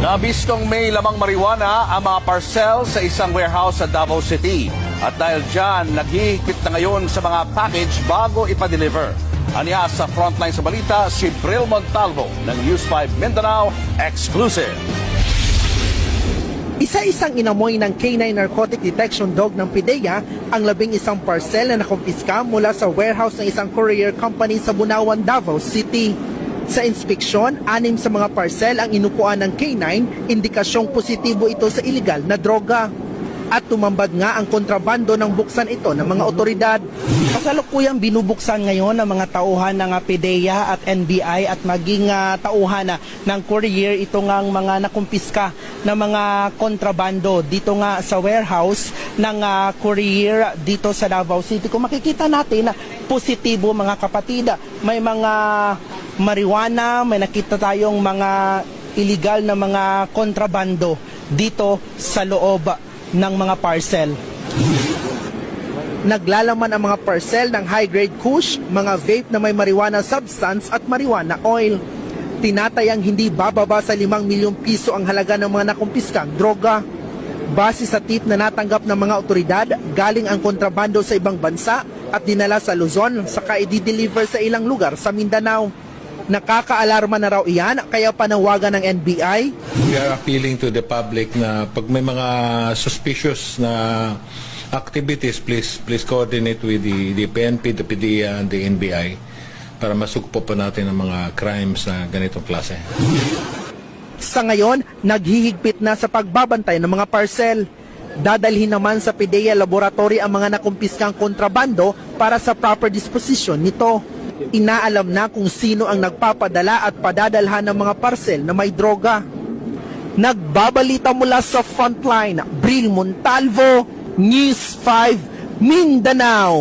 Nabistong may lamang marijuana ang mga parcel sa isang warehouse sa Davao City. At dahil dyan, naghihigpit na ngayon sa mga package bago ipa-deliver. Aniya sa frontline sa balita, si Bril Montalvo ng News 5 Mindanao Exclusive. Isa-isang inamoy ng K9 Narcotic Detection Dog ng PIDEA ang 11 parcel na nakumpiska mula sa warehouse ng isang courier company sa Bunawan, Davao City. Sa inspeksyon, 6 sa mga parcel ang inupuan ng K9, indikasyong positibo ito sa iligal na droga. At tumambad nga ang kontrabando ng buksan ito ng mga otoridad. Kasalukuyang binubuksan ngayon ng mga tauhan ng PIDEA at NBI at maging tauhan ng courier ito ngang mga nakumpiska na mga kontrabando dito nga sa warehouse ng courier dito sa Davao City. Kung makikita natin, positibo mga kapatid, may mga marijuana, may nakita tayong mga illegal na mga kontrabando dito sa loob ng mga parcel. Naglalaman ang mga parcel ng high-grade kush, mga vape na may marijuana substance at marijuana oil. Tinatayang hindi bababa sa 5 milyong piso ang halaga ng mga nakumpiskang droga. Base sa tip na natanggap ng mga otoridad, galing ang kontrabando sa ibang bansa at dinala sa Luzon, saka i-deliver sa ilang lugar sa Mindanao. Nakakaalarma na raw iyan, kaya panawagan ng NBI. We are appealing to the public na pag may mga suspicious na activities, please coordinate with the PNP, the PDEA, and the NBI para masugpo pa natin ang mga crimes na ganitong klase. Sa ngayon, naghihigpit na sa pagbabantay ng mga parcel. Dadalhin naman sa PIDEA Laboratory ang mga nakumpiskang kontrabando para sa proper disposition nito. Inaalam na kung sino ang nagpapadala at padadalhan ng mga parcel na may droga. Nagbabalita mula sa frontline, Bril Montalvo, News 5, Mindanao.